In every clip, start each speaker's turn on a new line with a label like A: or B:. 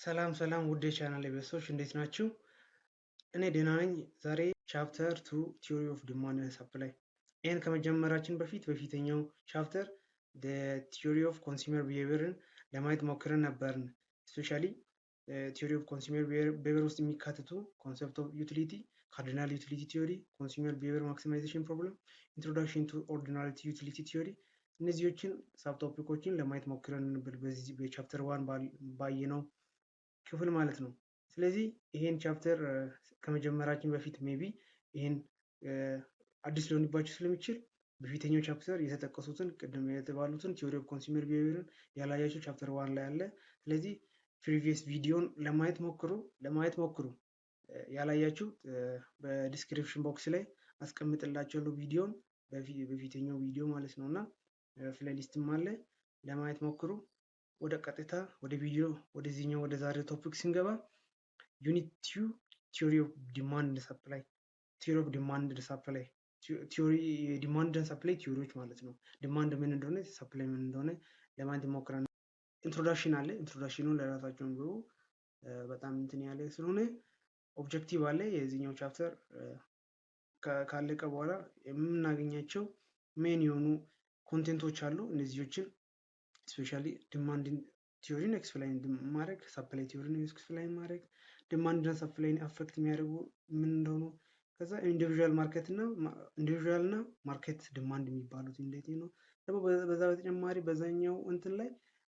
A: ሰላም ሰላም ውድ የቻናል ቤተሰቦች እንዴት ናችሁ? እኔ ደህና ነኝ። ዛሬ ቻፕተር 2 ቲዮሪ ኦፍ ዲማንድ ኤንድ ሰፕላይ ይህን ከመጀመራችን በፊተኛው ቻፕተር ቲዮሪ ኦፍ ኮንሱመር ቢሄቪየርን ለማየት ሞክረን ነበርን። ስፔሻሊ ቲዮሪ ኦፍ ኮንሱመር ቢሄቪየር ውስጥ የሚካተቱ ኮንሰፕት ኦፍ ዩቲሊቲ፣ ካርዲናል ዩቲሊቲ ቲዮሪ፣ ኮንሱመር ቢሄቪየር ማክሲማይዜሽን ፕሮብለም፣ ኢንትሮዳክሽን ቱ ኦርዲናሊቲ ዩቲሊቲ ቲዮሪ እነዚህዎችን ሳብቶፒኮችን ለማየት ሞክረን ነበር በዚህ በቻፕተር 1 ባየነው ክፍል ማለት ነው። ስለዚህ ይሄን ቻፕተር ከመጀመራችን በፊት ሜቢ ይሄን አዲስ ሊሆንባችሁ ስለሚችል በፊተኛው ቻፕተር የተጠቀሱትን ቅድም የተባሉትን ቲዮሪ ኦፍ ኮንሱመር ቢሄቪየርን ያላያችሁ ቻፕተር 1 ላይ አለ። ስለዚህ ፕሪቪየስ ቪዲዮን ለማየት ሞክሩ። ያላያችሁ በዲስክሪፕሽን ቦክስ ላይ አስቀምጥላችኋለሁ ቪዲዮን በፊተኛው ቪዲዮ ማለት ነውና ፕሌሊስትም አለ ለማየት ሞክሩ። ወደ ቀጥታ ወደ ቪዲዮ ወደዚህኛው ወደ ዛሬው ቶፒክ ስንገባ ዩኒት 2 ቲዮሪ ኦፍ ዲማንድ ኤንድ ሰፕላይ ቲዮሪ ኦፍ ዲማንድ ኤንድ ሰፕላይ ቲዮሪ ዲማንድ ኤንድ ሰፕላይ ቲዮሪዎች ማለት ነው። ዲማንድ ምን እንደሆነ ሰፕላይ ምን እንደሆነ ለማየት ሞክረን ኢንትሮዳክሽን አለ። ኢንትሮዳክሽኑን ለራሳቸው አንብቡ። በጣም እንትን ያለ ስለሆነ ኦብጀክቲቭ አለ። የዚህኛው ቻፕተር ካለቀ በኋላ የምናገኛቸው ሜን የሆኑ ኮንቴንቶች አሉ። እነዚህዎችን ስፔሻሊ ዲማንድ ቲዮሪን ኤክስፕላይን ማድረግ፣ ሰፕላይ ቲዮሪን ኤክስፕላይን ማድረግ፣ ዲማንድ እና ሰፕላይን አፌክት የሚያደርጉ ምን እንደሆኑ፣ ከዛ ኢንዲቪዥዋል እና ማርኬት ዲማንድ የሚባሉት እንዴት ነው ደግሞ በዛ በተጨማሪ በዛኛው እንትን ላይ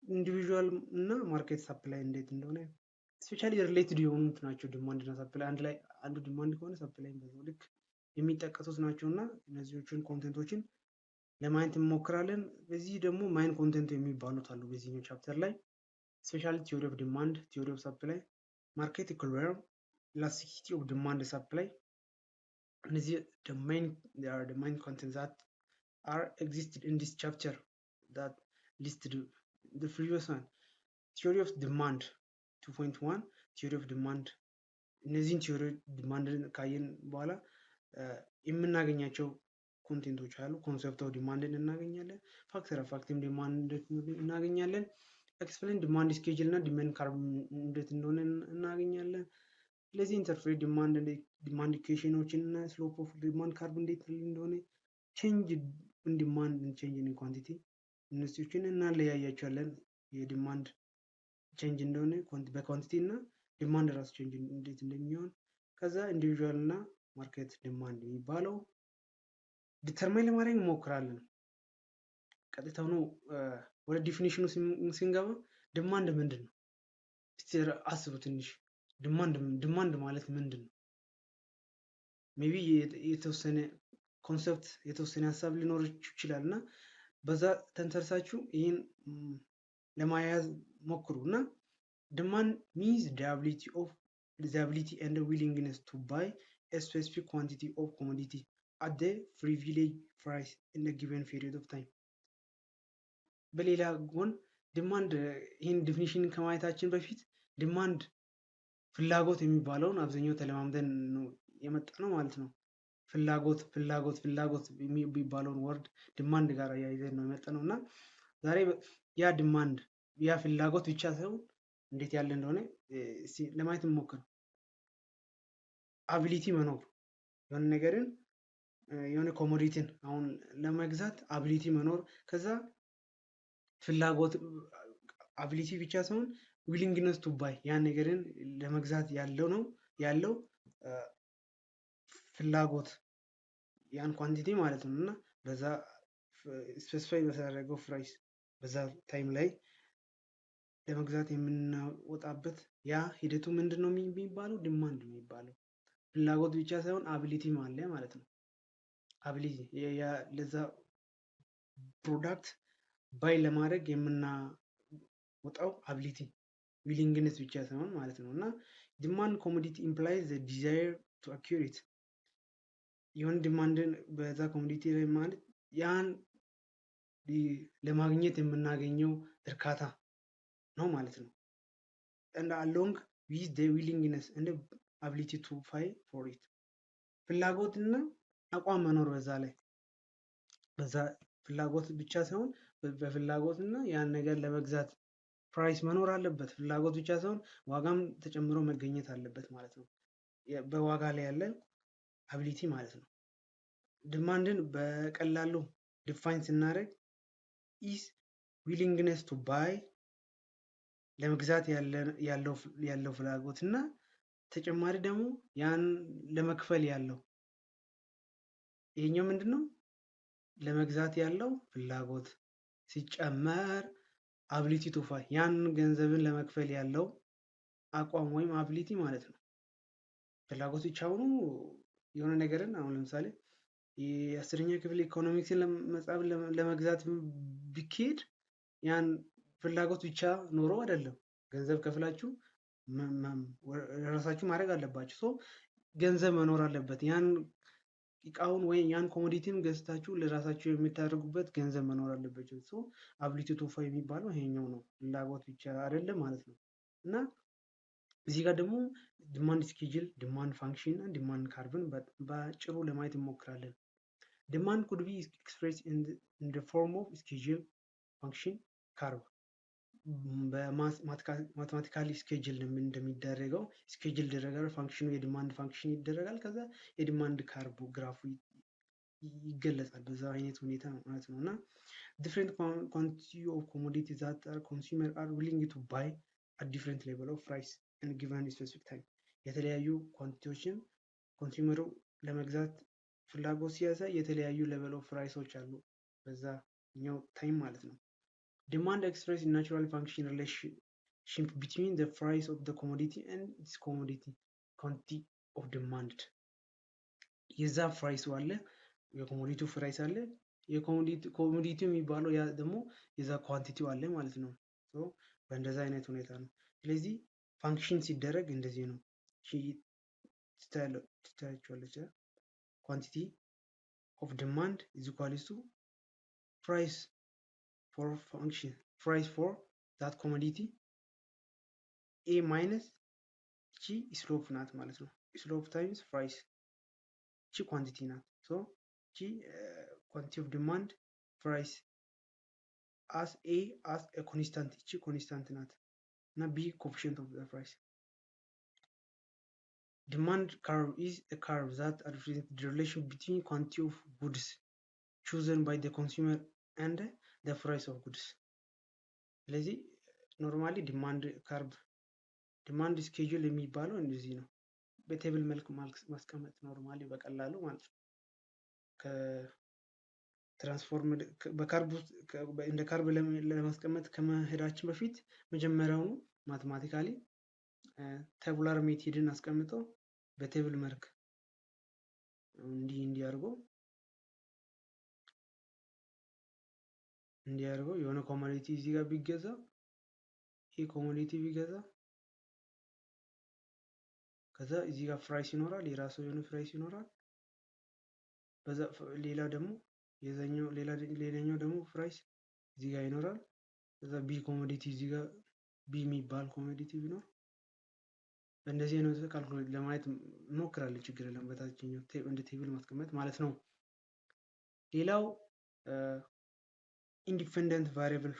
A: ኢንዲቪዥዋል እና ማርኬት ሰፕላይ እንዴት እንደሆነ ስፔሻሊ ሪሌትድ የሆኑት ናቸው። ዲማንድ እና ሰፕላይ አንድ ላይ አንዱ ዲማንድ ከሆነ ሰፕላይ በዛው ልክ የሚጠቀሱት ናቸው እና እነዚህዎችን ኮንቴንቶችን ለማየት እንሞክራለን። በዚህ ደግሞ ማይን ኮንቴንት የሚባሉት አሉ በዚህኛው ቻፕተር ላይ ስፔሻሊ ቲዮሪ ኦፍ ዲማንድ፣ ቲዮሪ ኦፍ ሰፕላይ፣ ማርኬት ኢኩሊብሪየም፣ ኢላስቲሲቲ ኦፍ ዲማንድ ሰፕላይ እነዚህ the main contents that are existed in this chapter that listed the previous one. Theory of demand 2.1 theory of demand እነዚህን ቲዮሪ ዲማንድ ካየን በኋላ የምናገኛቸው ኮንቴንቶች አሉ። ኮንሰፕት ኦፍ ዲማንድን እናገኛለን። ፋክተር ኦፍ አክቲቭ ዲማንድ እናገኛለን። ኤክስፕሌን ዲማንድ ስኬጁል እና ዲማንድ ካርቭ እንዴት እንደሆነ እናገኛለን። ስለዚህ ኢንተርፕሬት ዲማንድ ኢኩዌሽኖችን እና ስሎፕ ኦፍ ዲማንድ ካርቭ እንዴት እንደሆነ፣ ቼንጅ ኢን ዲማንድ እና ቼንጅ ኢን ኳንቲቲ እነዚህን እናለያያቸዋለን። የዲማንድ ቼንጅ እንደሆነ በኳንቲቲ እና ዲማንድ ራሱ ቼንጅ እንዴት እንደሚሆን፣ ከዛ ኢንዲቪዥዋል እና ማርኬት ዲማንድ የሚባለው ዲተርማይን ለማድረግ እንሞክራለን። ቀጥታው ነው ወደ ዲፊኒሽኑ ስንገባ ዲማንድ ምንድን ነው? እስቲ አስቡ ትንሽ። ዲማንድ ማለት ምንድን ነው? ሜቢ የተወሰነ ኮንሰፕት የተወሰነ ሀሳብ ሊኖራችሁ ይችላል እና በዛ ተንተርሳችሁ ይህን ለማያያዝ ሞክሩ እና ዲማንድ ሚንስ the ability and the willingness to buy a specific quantity of commodity at the privileged price in a given period of time። በሌላ ጎን ዲማንድ ይህን ዲፊኒሽን ከማየታችን በፊት ዲማንድ ፍላጎት የሚባለውን አብዛኛው ተለማምደን ነው የመጣ ነው ማለት ነው። ፍላጎት የሚባለውን ወርድ ዲማንድ ጋር ያይዘን ነው የመጣ ነው እና ዛሬ ያ ዲማንድ ያ ፍላጎት ብቻ ሳይሆን እንዴት ያለ እንደሆነ ለማየት እንሞክር። አቢሊቲ መኖር የሆነ ነገርን የሆነ ኮሞዲቲን አሁን ለመግዛት አቢሊቲ መኖር፣ ከዛ ፍላጎት አቢሊቲ ብቻ ሳይሆን ዊሊንግነስ ቱ ባይ ያን ነገርን ለመግዛት ያለው ፍላጎት ያን ኳንቲቲ ማለት ነው እና በዛ ስፔሲፋይ በተደረገው ፕራይስ በዛ ታይም ላይ ለመግዛት የምንወጣበት ያ ሂደቱ ምንድን ነው የሚባለው? ዲማንድ ነው የሚባለው። ፍላጎት ብቻ ሳይሆን አቢሊቲ አለ ማለት ነው። አቢሊቲ ለዛ ፕሮዳክት ባይ ለማድረግ የምናወጣው አቢሊቲ ዊሊንግነስ ብቻ ሳይሆን ማለት ነው እና ዲማንድ ኮሞዲቲ ኢምፕላይዝ ዘ ዲዛየር ቱ አኪዩሬት የሆነ ዲማንድን በዛ ኮሞዲቲ ላይ ማለት ያን ለማግኘት የምናገኘው እርካታ ነው ማለት ነው። and along with the willingness and the ability to fight for it ፍላጎትና አቋም መኖር በዛ ላይ በዛ ፍላጎት ብቻ ሳይሆን በፍላጎትና ያን ነገር ለመግዛት ፕራይስ መኖር አለበት። ፍላጎት ብቻ ሳይሆን ዋጋም ተጨምሮ መገኘት አለበት ማለት ነው። በዋጋ ላይ ያለ አቢሊቲ ማለት ነው። ዲማንድን በቀላሉ ዲፋይን ስናደርግ ኢዝ ዊሊንግነስ ቱ ባይ ለመግዛት ያለው ፍላጎት እና ተጨማሪ ደግሞ ያን ለመክፈል ያለው ይሄኛው ምንድነው? ለመግዛት ያለው ፍላጎት ሲጨመር አቢሊቲ ቱ ፋይ ያን ገንዘብን ለመክፈል ያለው አቋም ወይም አቢሊቲ ማለት ነው። ፍላጎት ብቻ ሆኖ የሆነ ነገርን አሁን ለምሳሌ የአስረኛ ክፍል ኢኮኖሚክስን መጽሐፍ ለመግዛት ቢኬድ ያን ፍላጎት ብቻ ኖሮ አይደለም። ገንዘብ ከፍላችሁ ራሳችሁ ማድረግ አለባችሁ። ሶ ገንዘብ መኖር አለበት። ያን እቃውን ወይም ያን ኮሞዲቲን ገዝታችሁ ለራሳችሁ የምታደርጉበት ገንዘብ መኖር አለበት። ሶ አቢሊቲ ቱ ፋይ የሚባለው ይሄኛው ነው። ፍላጎት ብቻ አይደለም ማለት ነው። እና እዚህ ጋር ደግሞ ዲማንድ ስኬጁል፣ ዲማንድ ፋንክሽን እና ዲማንድ ካርቭን በአጭሩ ለማየት እንሞክራለን። ዲማንድ ኩድ ቢ ኤክስፕሬስድ ኢን ዘ ፎርም ኦፍ ስኬጁል፣ ፋንክሽን፣ ካርቭ። በማቴማቲካሊ ስኬጁል እንደሚደረገው ስኬጁል ይደረጋል። ፋንክሽኑ የዲማንድ ፋንክሽን ይደረጋል። ከዛ የዲማንድ ካርቭ ግራፉ ይገለጻል። በዛ አይነት ሁኔታ ማለት ነው። እና ዲፍረንት ኳንቲቲ ኦፍ ኮሞዲቲ ዛት ኮንሱመር አር ዊሊንግ ቱ ባይ አት ዲፍረንት ሌቨል ኦፍ ፕራይስ ኤንድ ጊቨን ስፔሲፊክ ታይም። የተለያዩ ኳንቲቲዎችን ኮንሱመሩ ለመግዛት ፍላጎት ሲያሳይ የተለያዩ ሌቨል ኦፍ ፕራይሶች አሉ በዛኛው ታይም ማለት ነው። ዲማንድ ኤክስፕሬስ ናቹራል ፋንክሽን ሪሌሽንሺፕ ቢትዊን ዘ ፕራይስ ኦፍ ዘ ኮሞዲቲ ኤንድ ዲስ ኮሞዲቲ ኳንቲቲ ኦፍ ዲማንድ። የዛ ፕራይሱ አለ፣ የኮሞዲቲው ፕራይስ አለ። የኮሞዲቲው የሚባለው ያ ደግሞ የዛ ኳንቲቲው አለ ማለት ነው። በእንደዛ አይነት ሁኔታ ነው። ስለዚህ ፋንክሽን ሲደረግ እንደዚህ ነው። ትታያቸዋለች። ኳንቲቲ ኦፍ ዲማንድ ኢዝ ኢኳልስ ቱ ፕራይስ ፎር ፋንክሽን ፕራይስ ፎር ዛት ኮሞዲቲ ኤ ማይነስ እቺ ስሎፕ ናት ማለት ነው። ስሎፕ ታይምስ ፕራይስ እቺ ኳንቲቲ ናት። ሶ እቺ ኳንቲቲ ኦፍ ዲማንድ ፕራይስ as a as a constant እቺ ኮንስታንት ናት እና b coefficient of the price. Demand curve is a curve that represents the relation between quantity of goods chosen by the consumer and the price of goods. ስለዚህ ኖርማሊ ዲማንድ ካርቭ ዲማንድ ስኬጁል የሚባለው እንደዚህ ነው። በቴብል መልክ ማስቀመጥ ኖርማሊ በቀላሉ ማለት ነው። ትራንስፎርም በካርቭ እንደ ካርቭ ለማስቀመጥ ከመሄዳችን በፊት መጀመሪያውኑ ማቴማቲካሊ ታቡላር ሜቶድን አስቀምጦ በቴብል መልክ እንዲያርገው የሆነ ኮሞዲቲ እዚህ ጋር ቢገዛ ይሄ ኮሞዲቲ ቢገዛ ከዛ እዚህ ጋር ፕራይስ ይኖራል፣ የራሱ የሆነ ፕራይስ ይኖራል። በዛ ሌላ ደግሞ ሌላኛው ደግሞ ፕራይስ እዚህ ጋር ይኖራል። ከዛ ቢ ኮሞዲቲ እዚህ ጋር ቢ የሚባል ኮሞዲቲ ቢኖር በእንደዚህ አይነት ካልኩሌት ለማየት እንሞክራለን። ችግር የለም። በታችኛው እንደ ቴብል ማስቀመጥ ማለት ነው። ሌላው ኢንዲፔንደንት ቫሪያብል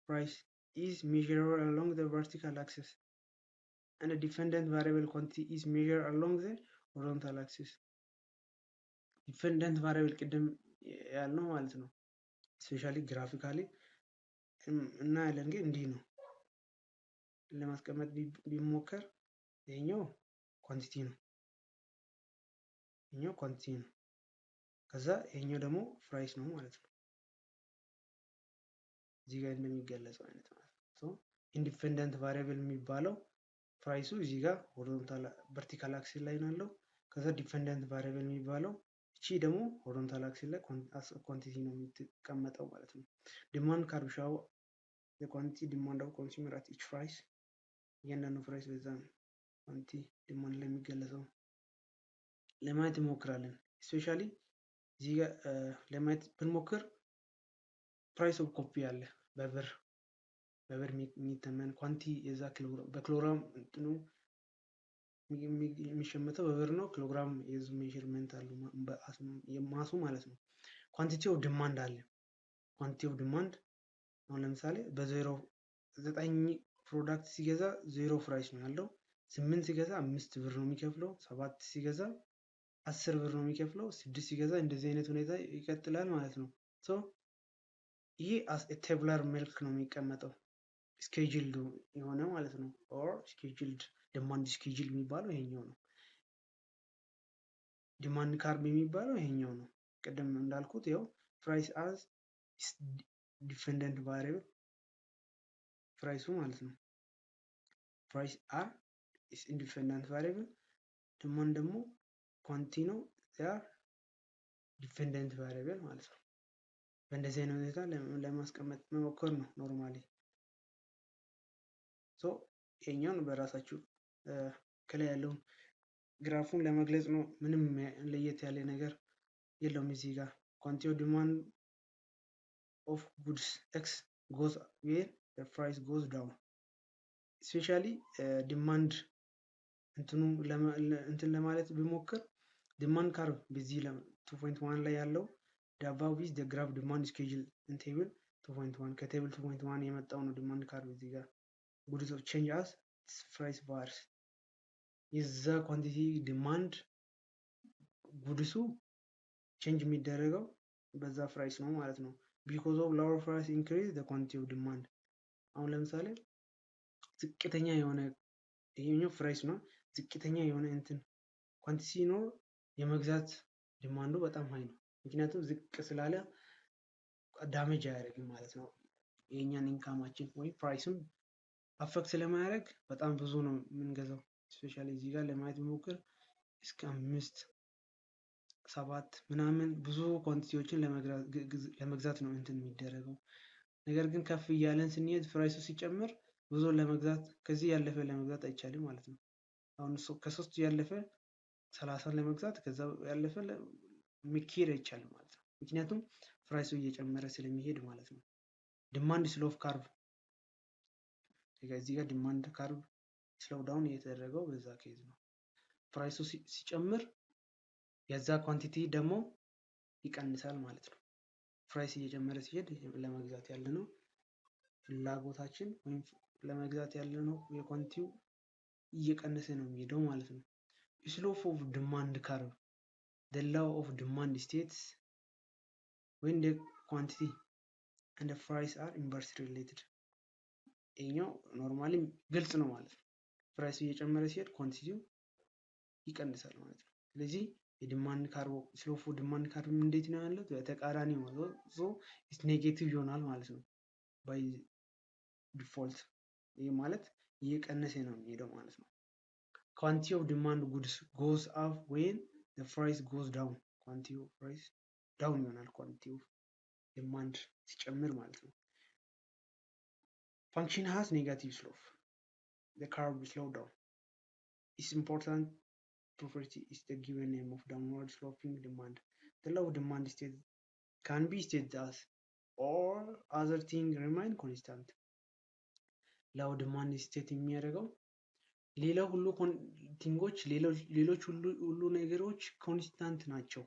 A: ፕራይስ is measured along the vertical axis and a dependent variable quantity is measured along the horizontal axis. ዲፔንደንት ቫሪያብል ቅድም ያልነው ማለት ነው። ስፔሻሊ ግራፊካሊ እናያለን። ግን እንዲህ ነው ለማስቀመጥ ቢሞከር ይሄኛው ኳንቲቲ ነው፣ ከዛ ይሄኛው ደግሞ ፕራይስ ነው ማለት ነው። እዚህ ጋር እንደሚገለጸው አይነት ማለት ነው። ኢንዲፔንደንት ቫሪያብል የሚባለው ፕራይሱ እዚህ ጋር ሆሪዞንታል ቨርቲካል አክሲስ ላይ ነው ያለው። ከዛ ዲፔንደንት ቫሪያብል የሚባለው እቺ ደግሞ ሆሪዞንታል አክሲስ ላይ ኳንቲቲ ነው የምትቀመጠው ማለት ነው። ዲማንድ ካርቭ ሾው the quantity demand of consumer at each price እያንዳንዱ ፕራይስ በዛ ኳንቲቲ ዲማንድ ላይ የሚገለጸው ለማየት እንሞክራለን። ስፔሻሊ እዚህ ጋር ለማየት ብንሞክር ፕራይስ ኦፍ ኮፒ አለ በብር የሚተመን ኳንቲቲ የዛ በኪሎግራም እንትኑ የሚሸመተው በብር ነው። ኪሎግራም የዝ ሜዠርመንት አሉ የማሱ ማለት ነው። ኳንቲቲ ኦፍ ዲማንድ አለ። ኳንቲቲ ኦፍ ዲማንድ አሁን ለምሳሌ በ09 ፕሮዳክት ሲገዛ 0 ፕራይስ ነው ያለው። 8 ሲገዛ 5 ብር ነው የሚከፍለው። 7 ሲገዛ 10 ብር ነው የሚከፍለው። 6 ሲገዛ እንደዚህ አይነት ሁኔታ ይቀጥላል ማለት ነው። ሶ ይሄ አስ ቴብላር መልክ ነው የሚቀመጠው ስኬጁልድ የሆነ ማለት ነው። ኦር ስኬጁልድ ዲማንድ ስኬጁል የሚባለው ይሄኛው ነው። ዲማንድ ካርቭ የሚባለው ይሄኛው ነው። ቅድም እንዳልኩት ያው ፕራይስ አዝ ዲፔንደንት ቫሪያብል ፕራይሱ ማለት ነው። ፕራይስ አር ኢስ ኢንዲፔንደንት ቫሪያብል ዲማንድ ደግሞ ኳንቲ ነው ዚር ዲፔንደንት ቫሪያብል ማለት ነው። በእንደዚህ አይነት ሁኔታ ለማስቀመጥ መሞከር ነው ኖርማሊ። ሶ ይሄኛውን በራሳችሁ ከላይ ያለውን ግራፉን ለመግለጽ ነው። ምንም ለየት ያለ ነገር የለውም እዚህ ጋር ኳንቲ ኦፍ ዲማንድ ኦፍ ጉድስ ኤክስ ጎዝ ዌር ዘ ፕራይስ ጎዝ ዳውን ስፔሻሊ ዲማንድ እንትን ለማለት ቢሞክር ዲማንድ ካርቭ በዚህ 2.1 ላይ ያለው above is the graph demand schedule in table 2.1 ከቴብል 2.1 የመጣው ነው። ዲማንድ ካርቭ እዚህ ጋር goods of change as price bars የዛ ኳንቲቲ ዲማንድ ጉድሱ ቼንጅ የሚደረገው በዛ ፕራይስ ነው ማለት ነው። because of lower price increase the quantity of demand አሁን ለምሳሌ ዝቅተኛ የሆነ ይሄኛው ፕራይስ ነው። ዝቅተኛ የሆነ እንትን ኳንቲቲ ሲኖር የመግዛት ዲማንዱ በጣም ሃይ ነው። ምክንያቱም ዝቅ ስላለ ዳሜጅ አያደርግም ማለት ነው። የኛን ኢንካማችን ወይ ፕራይሱን አፌክት ስለማያደርግ በጣም ብዙ ነው የምንገዛው። ስፔሻሊ እዚህ ጋር ለማየት ቢሞክር እስከ 5 7 ምናምን ብዙ ኳንቲቲዎችን ለመግዛት ነው እንትን የሚደረገው። ነገር ግን ከፍ እያለን ስንሄድ ፕራይሱ ሲጨምር ብዙ ለመግዛት ከዚህ ያለፈ ለመግዛት አይቻልም ማለት ነው። አሁን ከሶስት ያለፈ 30 ለመግዛት ከዛ ያለፈ መኪር አይቻልም ማለት ነው። ምክንያቱም ፕራይሱ እየጨመረ ስለሚሄድ ማለት ነው። ዲማንድ ስሎፕ ካርቭ እዚህ ጋር ዲማንድ ካርቭ ስሎው ዳውን እየተደረገው በዛ ኬዝ ነው። ፕራይሱ ሲጨምር የዛ ኳንቲቲ ደግሞ ይቀንሳል ማለት ነው። ፕራይስ እየጨመረ ሲሄድ ለመግዛት ያለነው ፍላጎታችን ወይም ለመግዛት ያለነው የኳንቲቲው እየቀነሰ ነው የሚሄደው ማለት ነው። ስሎፕ ኦፍ ዲማንድ ካርቭ the law of demand states when the quantity and the price are inversely related ይሄኛው ኖርማሊ ግልጽ ነው ማለት ነው። ፕራይሱ እየጨመረ ሲሄድ ኳንቲቲው ይቀንሳል ማለት ነው። ስለዚህ የዲማንድ ካርቭ ስሎፕ ኦፍ ዲማንድ ካርቭ እንዴት ነው ያለው? በተቃራኒ ነው። ሶ ኢስ ኔጌቲቭ ይሆናል ማለት ነው ባይ ዲፎልት። ይሄ ማለት እየቀነሰ ነው የሚሄደው ማለት ነው። quantity of demand goods goes up when the price goes down quantity of price down ይሆናል quantity of demand ሲጨምር ማለት ነው። function has negative slope the curve slow down is important property is the given name of downward sloping demand the law of demand state can be stated as or other thing remain constant law of demand state የሚያደርገው ሌላ ሁሉ ቲንጎች ሌሎች ሁሉ ነገሮች ኮንስታንት ናቸው።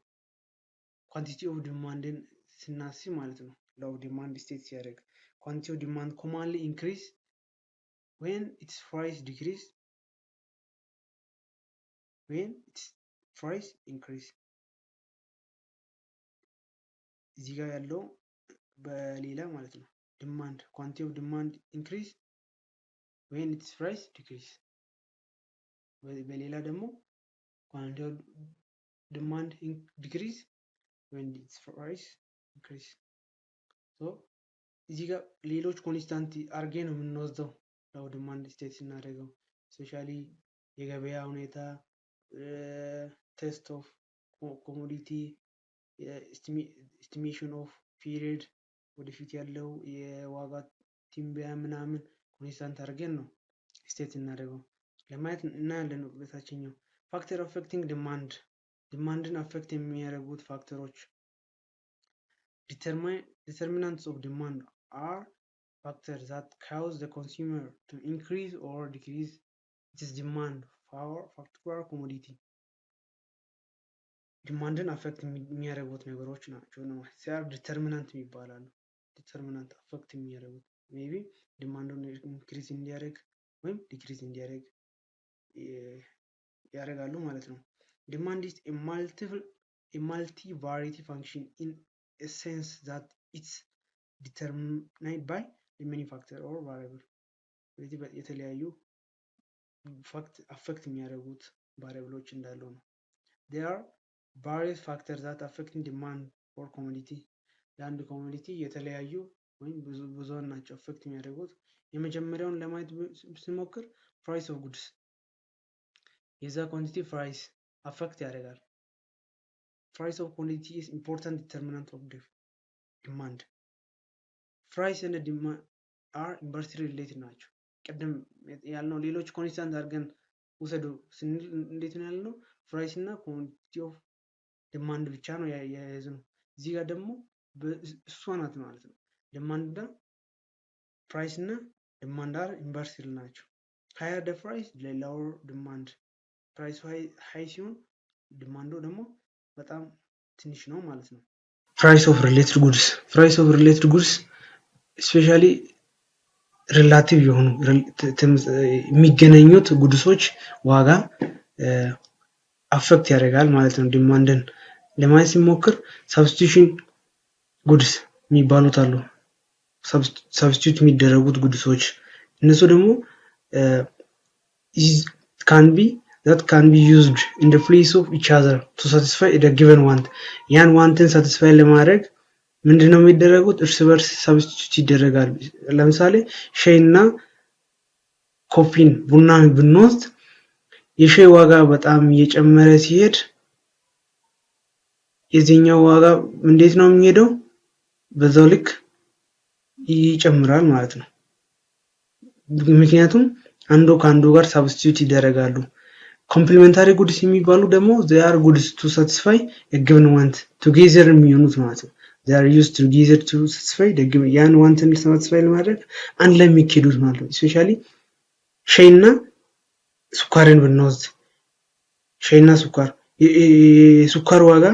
A: ኳንቲቲ ኦፍ ዲማንድን ስናስብ ማለት ነው። ላው ዲማንድ ስቴት ሲያደርግ ኳንቲቲ ኦፍ ዲማንድ ኮማንሊ ኢንክሪዝ when its price decrease when its price increase እዚህ ጋር ያለው በሌላ ማለት ነው። ዲማንድ ኳንቲቲ ኦፍ ዲማንድ ኢንክሪዝ when its price decrease በሌላ ደግሞ quantity of demand decrease when its price increase so እዚህ ጋር ሌሎች ኮንስታንት አርጌ ነው የምንወስደው ላው ዲማንድ ስቴት ስናደርገው ስፔሻሊ የገበያ ሁኔታ ቴስት ኦፍ ኮሞዲቲ ኤስቲሜሽን ኦፍ ፒሪድ ወደፊት ያለው የዋጋ ትንበያ ምናምን ኮንስታንት አርገን ነው ስቴት እናደርገው ለማየት እናያለን። በታችኛው ፋክተር አፌክቲንግ ዲማንድን አፌክት የሚያደርጉት ፋክተሮች determinants of demand are factors that cause the consumer to increase or decrease its demand for particular commodity ዲማንድን አፌክት የሚያደርጉት ነገሮች ናቸው ነው ሲያር ዲተርሚናንት ይባላሉ። ዲተርሚናንት አፌክት የሚያደርጉት ሜቢ ዲማንዱን ኢንክሪዝ እንዲያደርግ ወይም ዲክሪዝ እንዲያደርግ ያደርጋሉ ማለት ነው። ዲማንድ ኢዝ a multi-variety function in a sense that it's determined by many factors or variables። ስለዚህ የተለያዩ አፌክት የሚያደርጉት ቫሪያብሎች እንዳሉ ነው። there are various factors that affect demand for commodity። ለአንድ ኮሞዲቲ የተለያዩ ወይም ብዙውን ናቸው አፌክት የሚያደርጉት። የመጀመሪያውን ለማየት ስንሞክር ፕራይስ ኦፍ ጉድስ የዛ ኳንቲቲ ፕራይስ አፌክት ያደርጋል። price of quantity is important determinant of the demand። price and demand are inversely related ናቸው። ቀደም ያልነው ሌሎች ኮንስታንት አድርገን ውሰዱ ስንል እንዴት ነው ያልነው? ፕራይስ እና ኳንቲቲ ኦፍ ዲማንድ ብቻ ነው የያዝነው። እዚህ ጋር ደግሞ እሷ ናት ማለት ነው። ዲማንድ እና ፕራይስ እና ዲማንድ አር ኢንቨርስሊ ናቸው። higher the price lower demand። ፕራይሱ ሃይ ሲሆን ዲማንዱ ደግሞ በጣም ትንሽ ነው ማለት ነው። ፕራይስ ኦፍ ሪሌትድ ጉድስ ስፔሻሊ ሪላቲቭ የሆኑ የሚገናኙት ጉድሶች ዋጋ አፌክት ያደርጋል ማለት ነው። ዲማንድን ለማየት ሲሞክር ሰብስቲቱሽን ጉድስ የሚባሉት አሉ። ሰብስቲቱት የሚደረጉት ጉድሶች እነሱ ደግሞ that can be used in the place of each other to satisfy the given want። ያን ዋንትን ሳቲስፋይ ለማድረግ ምንድነው የሚደረጉት? እርስ በርስ ሰብስቲቱት ይደረጋሉ። ለምሳሌ ሻይና ኮፊን ቡናን ብንወስድ የሻይ ዋጋ በጣም እየጨመረ ሲሄድ የዚህኛው ዋጋ እንዴት ነው የሚሄደው? በዛው ልክ ይጨምራል ማለት ነው። ምክንያቱም አንዱ ከአንዱ ጋር ሰብስቲቱት ይደረጋሉ። ኮምፕሊሜንታሪ ጉድስ የሚባሉ ደግሞ they are goods to satisfy a given want together የሚሆኑት ማለት ነው። they are used together to satisfy the given ያን ዋንትን satisfy ለማድረግ አንድ ላይ የሚኬዱት ማለት ነው። ስፔሻሊ ሻይና ሱካርን ብንወስድ ሻይና ሱካር የሱካር ዋጋ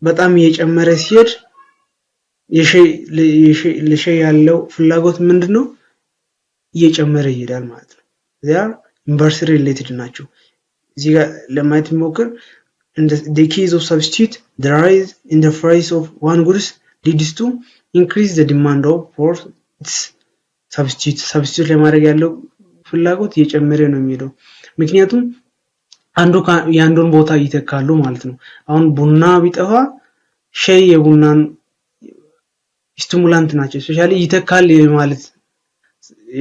A: በጣም እየጨመረ ሲሄድ ለሻይ ያለው ፍላጎት ምንድነው? እየጨመረ ይሄዳል ማለት ነው። they are inversely related ናቸው። እዚህ ጋር ለማየት ሞክር in the case of substitute the rise in the price of one goods leads to increase the demand for its substitute ለማድረግ ያለው ፍላጎት እየጨመረ ነው የሚሄደው። ምክንያቱም አንዱ የአንዱን ቦታ ይተካሉ ማለት ነው። አሁን ቡና ቢጠፋ ሻይ የቡናን ስቲሙላንት ናቸው። ስፔሻሊ ይተካል ማለት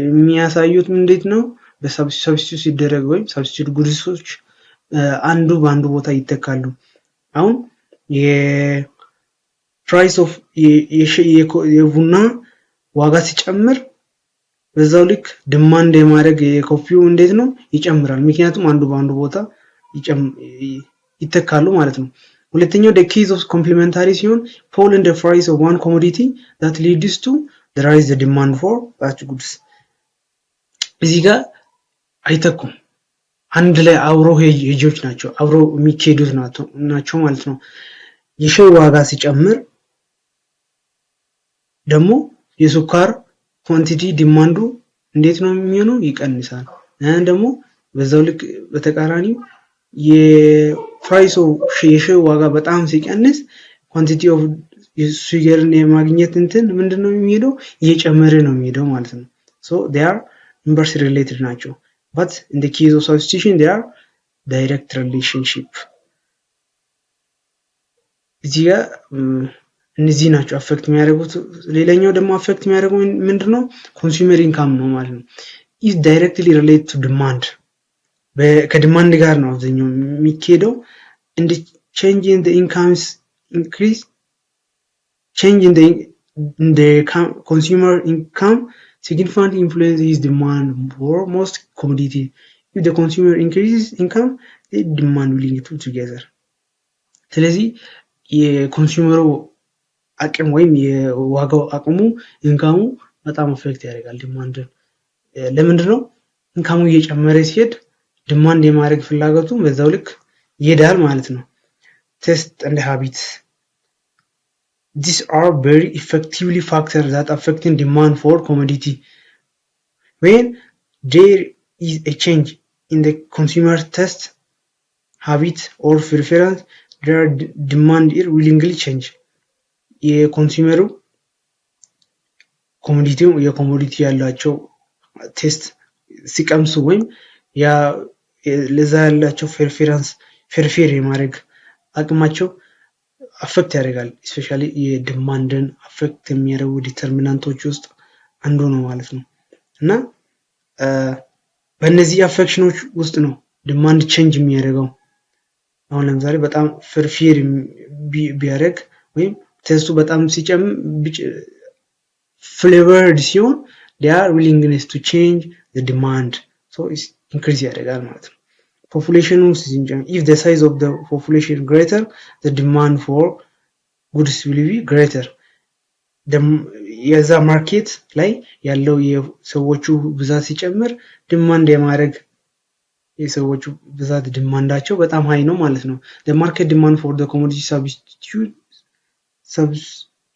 A: የሚያሳዩት እንዴት ነው? በሰብስቲቱት ሲደረግ ወይም ሰብስቲቱት ጉድሶች አንዱ በአንዱ ቦታ ይተካሉ። አሁን የፕራይስ ኦፍ የቡና ዋጋ ሲጨምር በዛው ልክ ዲማንድ የማድረግ የኮፊው እንዴት ነው? ይጨምራል። ምክንያቱም አንዱ በአንዱ ቦታ ይተካሉ ማለት ነው። ሁለተኛው the case of complementary ሲሆን fall in the price of one commodity that leads to the rise the demand for such goods። እዚህ ጋር አይተኩም። አንድ ላይ አብሮ ሄጆች ናቸው አብሮ የሚኬዱት ናቸው ማለት ነው። የሻይ ዋጋ ሲጨምር ደግሞ የሱካር ኳንቲቲ ዲማንዱ እንዴት ነው የሚሆነው? ይቀንሳል። ደግሞ በዛው ልክ በተቃራኒው የፕራይስ ኦፍ የሻይ ዋጋ በጣም ሲቀንስ ኳንቲቲ ኦፍ ሱገርን የማግኘት እንትን ምንድነው የሚሄደው? እየጨመረ ነው የሚሄደው ማለት ነው። so they are inversely related ናቸው። but in the case of substitution they are direct relationship። እዚህ ጋር እነዚህ ናቸው አፌክት የሚያደርጉት። ሌላኛው ደግሞ አፌክት የሚያደርገው ምንድነው? ኮንሱመር ኢንካም ነው ማለት ነው። is directly related to demand። ከዲማንድ ጋር ነው አብዛኛው የሚኬደው። in the change in the incomes increase change in the consumer income significantly influences demand for most commodity. if the consumer increases income the demand will increase together። ስለዚህ የኮንሱመሩ አቅም ወይም የዋጋው አቅሙ ኢንካሙ በጣም አፌክት ያደርጋል ዲማንድን። ለምንድነው? ኢንካሙ እየጨመረ ሲሄድ ዲማንድ የማድረግ ፍላጎቱ በዛው ልክ ይሄዳል ማለት ነው። ቴስት እንደ ሃቢት These are very effectively factors that affecting demand for commodity. When there is a change in the consumer taste, habit or preference, their demand willingly change. የኮንሱመሩ የኮሞዲቲ ያላቸው ቴስት ሲቀምሱ ወይም ለዛ ያላቸው ፌርፌር የማድረግ አቅማቸው አፌክት ያደርጋል። ስፔሻሊ የዲማንድን አፌክት የሚያደርጉ ዲተርሚናንቶች ውስጥ አንዱ ነው ማለት ነው። እና በእነዚህ አፌክሽኖች ውስጥ ነው ዲማንድ ቼንጅ የሚያደርገው። አሁን ለምሳሌ በጣም ፍርፊር ቢያደርግ ወይም ቴስቱ በጣም ሲጨምር flavored ሲሆን their willingness to change the demand so is increase ያደርጋል ማለት ነው። population if the size of the population greater the demand for goods will be greater የዛ ማርኬት ላይ ያለው የሰዎቹ ብዛት ሲጨምር ዲማንድ የማድረግ የሰዎቹ ብዛት ዲማንዳቸው በጣም ሃይ ነው ማለት ነው። the market demand for the commodity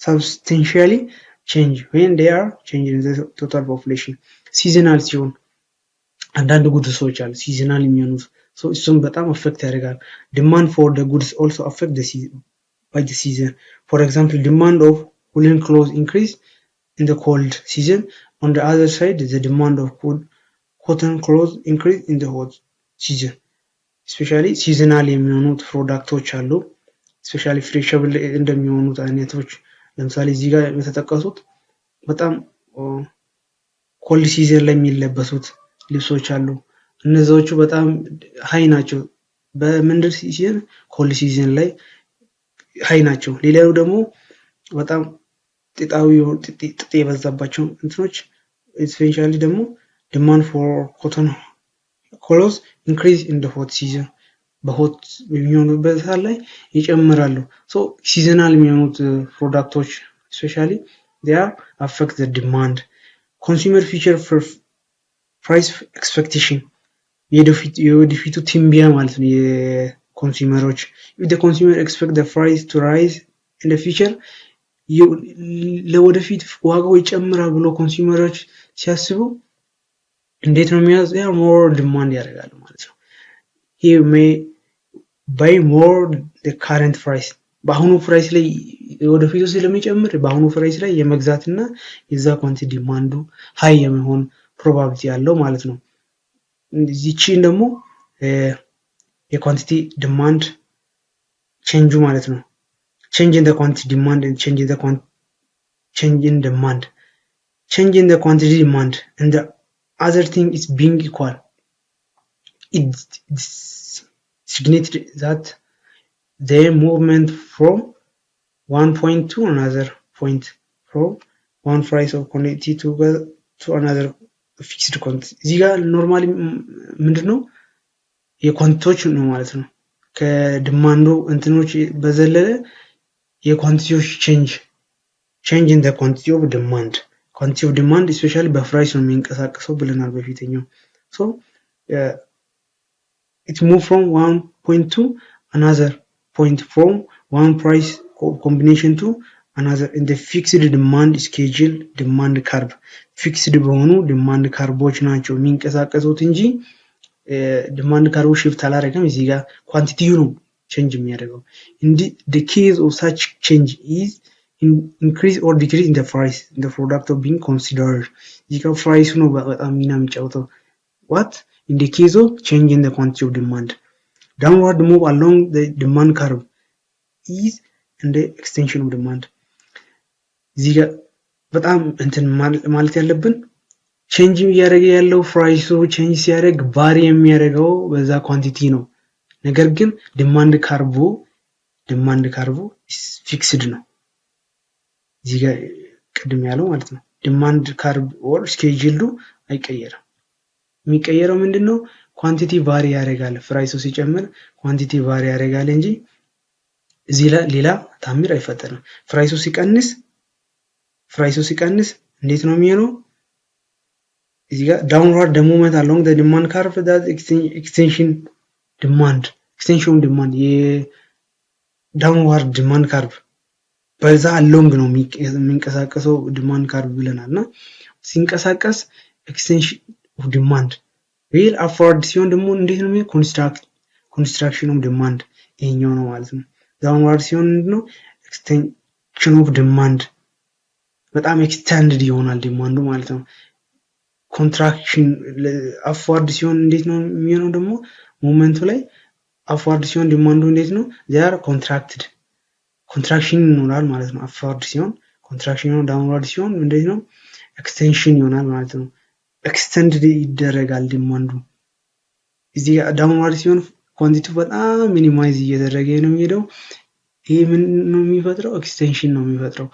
A: substantially change when they are changing the total population seasonal ሲሆን አንዳንድ ጉድሶች አሉ seasonal የሚሆኑት እሱም በጣም affect ያደርጋል። demand for the goods also affect the season by the season. For example, demand of woolen clothes increase in the cold season. On the other side, the demand of cotton clothes increase in the hot season. Especially seasonal የሚሆኑት ፕሮዳክቶች አሉ። especially ፍሬሸብል እንደሚሆኑት አይነቶች ለምሳሌ እዚህ ጋር የተጠቀሱት በጣም ኮልድ ሲዝን ላይ የሚለበሱት ልብሶች አሉ። እነዛዎቹ በጣም ሃይ ናቸው። በምንድን ሲዝን ኮልድ ሲዝን ላይ ሃይ ናቸው። ሌላው ደግሞ በጣም ጥጥ የበዛባቸው እንትኖች especially ደግሞ demand for cotton clothes increase in the hot season በሆት የሚሆኑበት ሰዓት ላይ ይጨምራሉ። ሲዝናል የሚሆኑት ፕሮዳክቶች especially they are affect the demand. Consumer future price expectation የወደፊቱ ትንበያ ማለት ነው የኮንሱመሮች if the consumer expect the price to rise in the future ለወደፊት ዋጋው ይጨምራል ብሎ ኮንሱመሮች ሲያስቡ እንዴት ነው የሚያዘው more demand ያደርጋሉ ማለት ነው። he may buy more the current price በአሁኑ ፕራይስ ላይ ወደፊቱ ስለሚጨምር በአሁኑ ፕራይስ ላይ የመግዛትና የዛ ኳንቲቲ ዲማንዱ ሃይ የመሆን ፕሮባቢሊቲ ያለው ማለት ነው። እዚህችን ደግሞ የኳንቲቲ ዲማንድ ቼንጁ ማለት ነው። change in the quantity demand and change in demand. Change in the quantity demand and the other thing is being equal. It's significant that the movement from one point to another point, from one price of quantity to another fixed quantity. እዚህ ጋር ኖርማሊ ምንድነው የኳንቲቲዎች ነው ማለት ነው። ከዲማንዱ እንትኖች በዘለለ የኳንቲቲዎች change in the quantity of demand. Quantity of demand especially በፕራይስ ነው የሚንቀሳቀሰው ብለናል በፊተኛው። so it move from one point to another point, from one price combination to another in the fixed demand schedule demand curve. fixed በሆኑ demand ካርቦች ናቸው የሚንቀሳቀሱት እንጂ demand curve shift አላደረገም። እዚህ ጋር ኳንቲቲው ነው change የሚያደርገው። Indeed, the case of such change is increase or decrease in the price in the product of being considered. እዚህ ጋር ፕራይሱ ነው በጣም ሚና የሚጫወተው። what in the case of change in the quantity of demand, downward move along the demand curve is in the extension of demand. እዚህ ጋር በጣም እንትን ማለት ያለብን ቼንጅ እያደረገ ያለው ፕራይሱ ቼንጅ ሲያደርግ ቫሪ የሚያደርገው በዛ ኳንቲቲ ነው። ነገር ግን ዲማንድ ካርቡ ፊክስድ ነው። እዚህ ጋር ቅድም ያለው ማለት ነው ዲማንድ ካርብ ኦር ስኬጁሉ አይቀየርም። የሚቀየረው ምንድነው ኳንቲቲ ቫሪ ያደርጋል። ፕራይሱ ሲጨምር ኳንቲቲ ቫሪ ያደርጋል እንጂ እዚህ ላይ ሌላ ታምር አይፈጠርም። ፕራይሱ ሲቀንስ እንዴት ነው የሚሆነው? እዚህ ጋር downward the movement along the demand curve that extension demand የዳውንዋርድ ዲማንድ ካርቭ በዛ ሎንግ ነው የሚንቀሳቀሰው ዲማንድ ካርቭ ብለናልና ሲንቀሳቀስ ኤክስቴንሽን ኦፍ ዲማንድ ዌል አፕዋርድ ሲሆን ደግሞ እንዴት ነው ኮንስትራክሽን ኦፍ ዲማንድ ይሄኛው ነው ማለት ነው። ዳውንዋርድ ሲሆን ምንድነው ኤክስቴንሽን ኦፍ ዲማንድ በጣም ኤክስቴንድድ ይሆናል ዲማንዱ ማለት ነው። ኮንትራክሽን አፕዋርድ ሲሆን እንዴት ነው የሚሆነው ደግሞ ሞመንቱ ላይ አፕዋርድ ሲሆን ዲማንዱ እንዴት ነው ዚያር ኮንትራክትድ ኮንትራክሽን ይኖራል ማለት ነው። አፕዋርድ ሲሆን ኮንትራክሽን ይሆናል፣ ዳውንዋርድ ሲሆን እንዴት ነው ኤክስቴንሽን ይሆናል ማለት ነው። ኤክስተንድ ይደረጋል ዲማንዱ። እዚህ ዳውንዋርድ ሲሆን ኳንቲቲው በጣም ሚኒማይዝ እየተደረገ ነው የሚሄደው። ይሄ ምን ነው የሚፈጥረው ኤክስቴንሽን ነው የሚፈጥረው።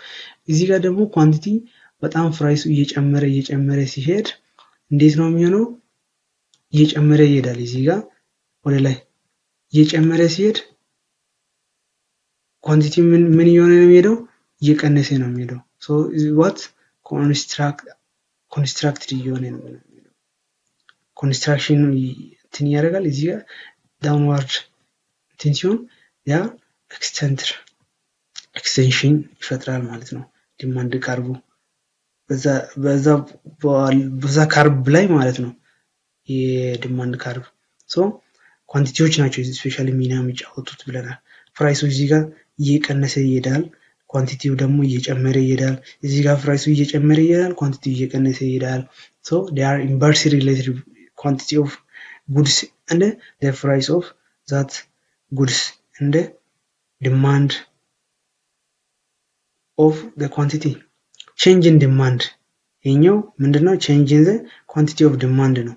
A: እዚህ ጋር ደግሞ ኳንቲቲ በጣም ፕራይሱ እየጨመረ ሲሄድ እንዴት ነው የሚሆነው እየጨመረ ይሄዳል። እዚህ ጋር ወደ ላይ እየጨመረ ሲሄድ ኳንቲቲ ምን እየሆነ ነው የሚሄደው እየቀነሰ ነው የሚሄደው። ሶ ዋት ኮንስትራክትድ እየሆነ ነው የሚሄደው። ኮንስትራክሽን እንትን ያደርጋል። እዚህ ጋር ዳውንዋርድ እንትን ሲሆን ያ ኤክስቴንሽን ይፈጥራል ማለት ነው። ዲማንድ ካርቡ በዛ ካርብ ላይ ማለት ነው የዲማንድ ካርብ። ሶ ኳንቲቲዎች ናቸው ስፔሻሊ ሚና የሚጫወቱት ብለናል። ፕራይሱ እዚህ ጋር እየቀነሰ ይሄዳል፣ ኳንቲቲው ደግሞ እየጨመረ ይሄዳል። እዚህ ጋር ፕራይሱ እየጨመረ ይሄዳል፣ ኳንቲቲው እየቀነሰ ይሄዳል። ሶ they are inversely related quantity of goods and the price of that goods and the demand of the quantity. change in demand ይሄኛው ምንድነው change in the quantity of demand ነው።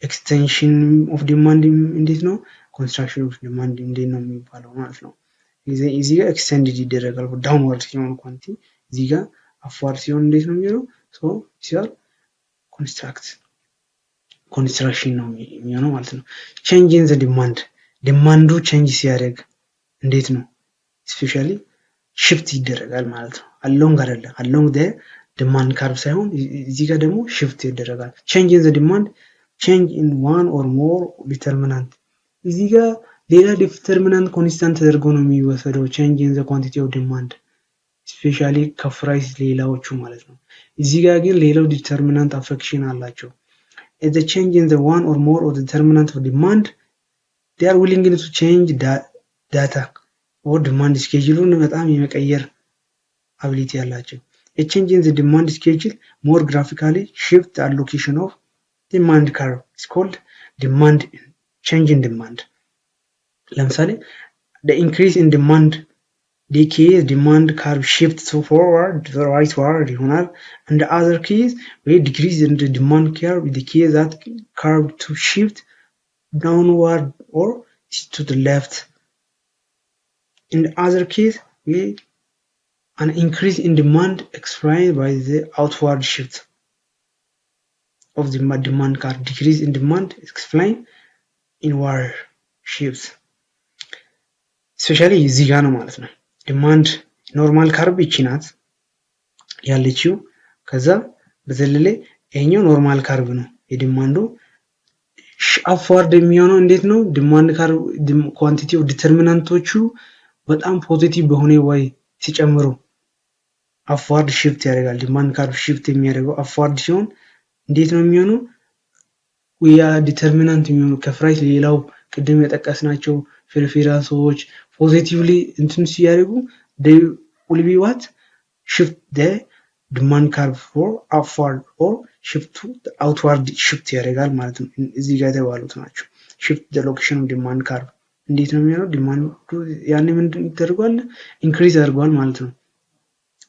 A: extension of demand እንዴት ነው construction of demand እንዴት ነው የሚባለው ማለት ነው። እዚህ ጋር ኤክስቴንድድ ይደረጋል ዳውንዋርድ ሲሆን ኳንቲ፣ እዚህ ጋር አፕዋርድ ሲሆን እንዴት ነው የሚሆነው ሶ ሲያል ኮንስትራክሽን ነው የሚሆነው ማለት ነው። ቼንጅ ኢን ዘ ዲማንድ ዲማንዱ ቼንጅ ሲያደርግ እንዴት ነው ስፔሻሊ ሽፍት ይደረጋል ማለት ነው። አሎንግ አይደለም አሎንግ ዘ ዲማንድ ካርቭ ሳይሆን እዚህ ጋር ደግሞ ሽፍት ይደረጋል። ቼንጅ ኢን ዘ ዲማንድ ቼንጅ ኢን ዋን ኦር ሞር ዲተርሚናንት እዚህ ጋር ሌላ ዲተርሚናንት ኮንስታንት ተደርጎ ነው የሚወሰደው። ቼንጅ ኢን ዘ ኳንቲቲ ኦፍ ዲማንድ ስፔሻሊ ከፕራይስ ሌላዎቹ ማለት ነው። እዚህ ጋር ግን ሌላው ዲተርሚናንት አፌክሽን አላቸው። the change in the one or more of the determinant of demand they are willing to change data or demand schedule በጣም የመቀየር ability ያላቸው። a change in the demand schedule more graphically shift the allocation of demand curve is called demand change in demand። ለምሳሌ the increase in demand decrease demand curve shift to forward to the rightward ይሆናል። and the other case we decrease in the demand curve decrease that curve to shift downward or to the left. In the other case we an increase in demand explained by the outward shift of the demand curve. Decrease in demand explained inward shifts. ስፔሻሊ እዚህ ጋር ነው ማለት ነው። ዲማንድ ኖርማል ካርብ ይቺ ናት ያለችው። ከዛ በዘለለ ይሄኛው ኖርማል ካርብ ነው የዲማንዱ። አፕዋርድ የሚሆነው እንዴት ነው ዲማንድ ካርብ ኳንቲቲ ኦፍ ዲተርሚናንቶቹ በጣም ፖዚቲቭ በሆነ ወይ ሲጨምሩ አፕዋርድ ሽፍት ያደርጋል። ዲማንድ ካርብ ሽፍት የሚያደርገው አፕዋርድ ሲሆን እንዴት ነው የሚሆነው ያ ዲተርሚናንት የሚሆነው ከፕራይስ ሌላው ቅድም የጠቀስናቸው ፌርፌራሶች ፖዚቲቭሊ እንትን ሲያደርጉ they will be what shift the demand curve for upward or shift to the outward shift ያደርጋል ማለት ነው። እዚህ ጋር የተባሉት ናቸው shift the location of demand curve። እንዴት ነው የሚሆነው ዲማንዱ ያኔ ምንድን ይደርጓል ኢንክሪዝ አድርጓል ማለት ነው።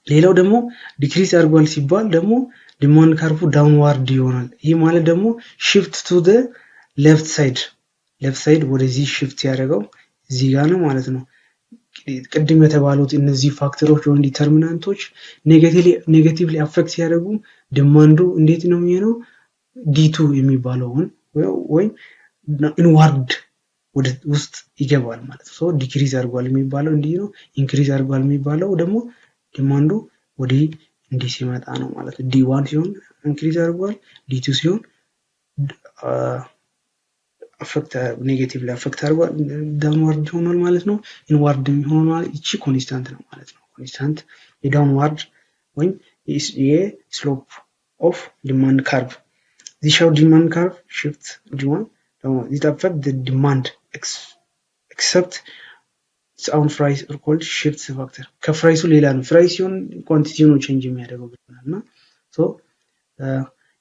A: ሌላው ደግሞ ዲክሪዝ አድርጓል ሲባል ደግሞ ዲማንድ ካርቭ ዳውንዋርድ ይሆናል። ይህ ማለት ደግሞ shift to the left side ወደዚህ shift ያደርገው እዚህ ጋር ነው ማለት ነው። ቅድም የተባሉት እነዚህ ፋክተሮች ወይም ዲተርሚናንቶች ኔጌቲቭሊ አፌክት ሲያደርጉ ዲማንዱ እንዴት ነው የሚሆነው ዲቱ የሚባለውን ወይ ኢንዋርድ ወደ ውስጥ ይገባል ማለት ነው። ሶ ዲክሪዝ አድርጓል የሚባለው እንዲህ ነው። ኢንክሪዝ አድርጓል የሚባለው ደግሞ ዲማንዱ ወደ እንዲህ ሲመጣ ነው ማለት ነው። ዲ1 ሲሆን ኢንክሪዝ አድርጓል፣ ዲ2 ሲሆን አፌክት ኔጌቲቭሊ አፌክት አድርጓል ዳውንዋርድ ይሆናል ማለት ነው። ኢንዋርድ ይሆናል። እቺ ኮንስታንት ነው ማለት ነው። ኮንስታንት የዳውንዋርድ ወይም የስሎፕ ኦፍ ዲማንድ ካርቭ this show demand curve shifts demand it affect the demand except its own price or called shifts factor ከፕራይሱ ሌላ ነው ፕራይስ ሲሆን ኳንቲቲው ነው ቼንጅ የሚያደርገው እና ሶ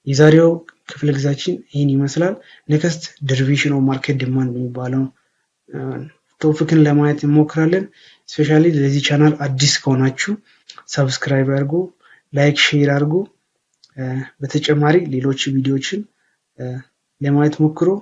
A: የዛሬው ክፍለ ጊዜያችን ይህን ይመስላል ኔክስት ደሪቬሽን ኦፍ ማርኬት ዲማንድ የሚባለው ቶፒክን ለማየት እንሞክራለን ስፔሻሊ ለዚህ ቻናል አዲስ ከሆናችሁ ሰብስክራይብ አድርጉ ላይክ ሼር አድርጉ በተጨማሪ ሌሎች ቪዲዮዎችን ለማየት ሞክሩ